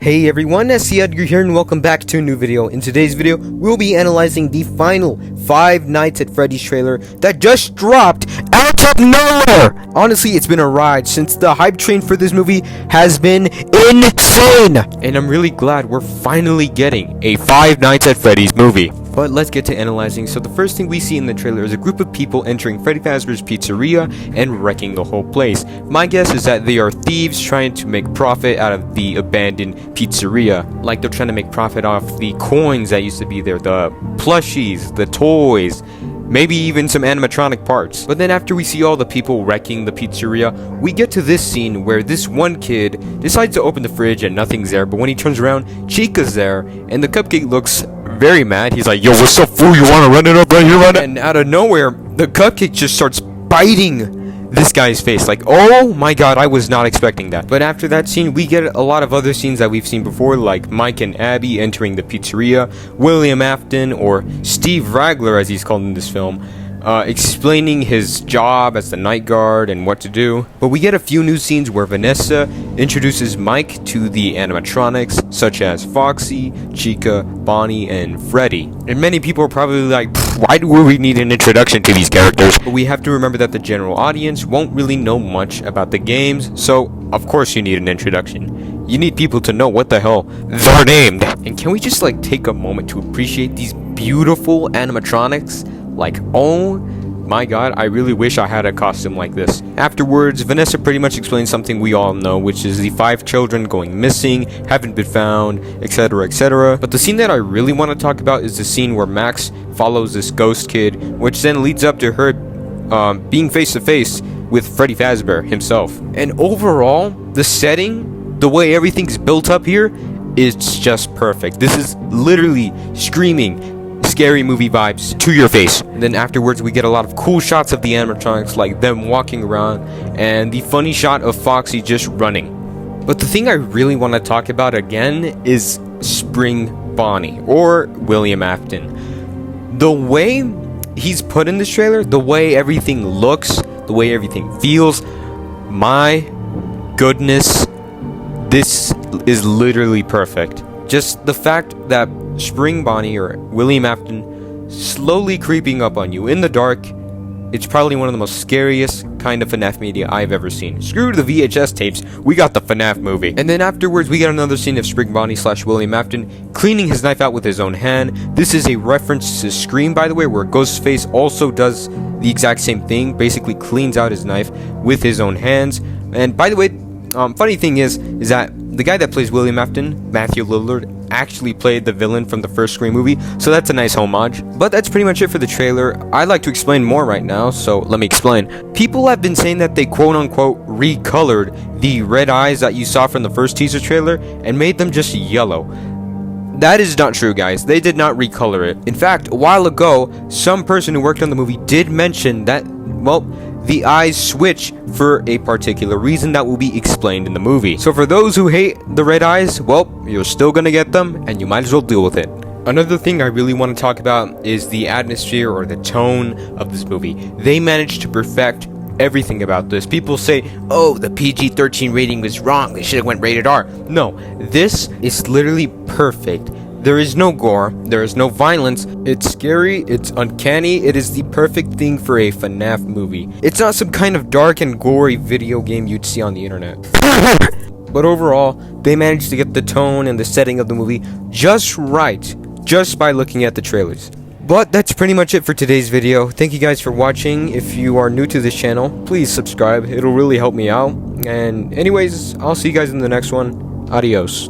Hey everyone, SC Edgar here and welcome back to a new video. In today's video, we'll be analyzing the final Five Nights at Freddy's trailer that just dropped out of nowhere! Honestly, it's been a ride since the hype train for this movie has been insane! And I'm really glad we're finally getting a Five Nights at Freddy's movie. But let's get to analyzing. So the first thing we see in the trailer is a group of people entering Freddy Fazbear's Pizzeria and wrecking the whole place. My guess is that they are thieves trying to make profit out of the abandoned pizzeria. Like they're trying to make profit off the coins that used to be there, the plushies, the toys, maybe even some animatronic parts. But then after we see all the people wrecking the pizzeria, we get to this scene where this one kid decides to open the fridge and nothing's there, but when he turns around, Chica's there, and the cupcake looks very mad. He's like, "Yo, what's up, fool? You wanna run it up right here, run it?" And out of nowhere, the cupcake just starts biting this guy's face. Like, oh my god, I was not expecting that. But after that scene, we get a lot of other scenes that we've seen before, like Mike and Abby entering the pizzeria, William Afton, or Steve Ragler as he's called in this film, explaining his job as the night guard and what to do. But we get a few new scenes where Vanessa introduces Mike to the animatronics, such as Foxy, Chica, Bonnie, and Freddy. And many people are probably like, why do we need an introduction to these characters? But we have to remember that the general audience won't really know much about the games, so of course you need an introduction. You need people to know what the hell they're named. And can we just take a moment to appreciate these beautiful animatronics? Like, oh my god, I really wish I had a costume like this. Afterwards, Vanessa pretty much explains something we all know, which is the 5 children going missing, haven't been found, etc, etc. But the scene that I really want to talk about is the scene where Max follows this ghost kid, which then leads up to her being face to face with Freddy Fazbear himself. And overall, the setting, the way everything's built up here, is just perfect. This is literally screaming scary movie vibes to your face. And then afterwards we get a lot of cool shots of the animatronics, like them walking around and the funny shot of Foxy just running. But the thing I really want to talk about again is Spring Bonnie, or William Afton. The way he's put in this trailer, the way everything looks, the way everything feels, my goodness, this is literally perfect. Just the fact that Spring Bonnie, or William Afton, slowly creeping up on you in the dark, it's probably one of the most scariest kind of FNAF media I've ever seen. Screw the VHS tapes, we got the FNAF movie. And then afterwards we get another scene of Spring Bonnie / William Afton cleaning his knife out with his own hand. This is a reference to Scream, by the way, where Ghostface also does the exact same thing, basically cleans out his knife with his own hands. And by the way, funny thing is that the guy that plays William Afton, Matthew Lillard, actually played the villain from the first Scream movie, so that's a nice homage. But that's pretty much it for the trailer. I'd like to explain more right now, so let me explain. People have been saying that they quote-unquote recolored the red eyes that you saw from the first teaser trailer and made them just yellow. That is not true, guys. They did not recolor it. In fact, a while ago, some person who worked on the movie did mention that, well, the eyes switch for a particular reason that will be explained in the movie. So for those who hate the red eyes, well, you're still gonna get them, and you might as well deal with it. Another thing I really want to talk about is the atmosphere or the tone of this movie. They managed to perfect everything about this. People say, oh, the PG-13 rating was wrong, they should have went rated R. No, this is literally perfect. There is no gore, there is no violence, it's scary, it's uncanny, it is the perfect thing for a FNAF movie. It's not some kind of dark and gory video game you'd see on the internet. But overall, they managed to get the tone and the setting of the movie just right, just by looking at the trailers. But that's pretty much it for today's video. Thank you guys for watching. If you are new to this channel, please subscribe, it'll really help me out. And anyways, I'll see you guys in the next one. Adios.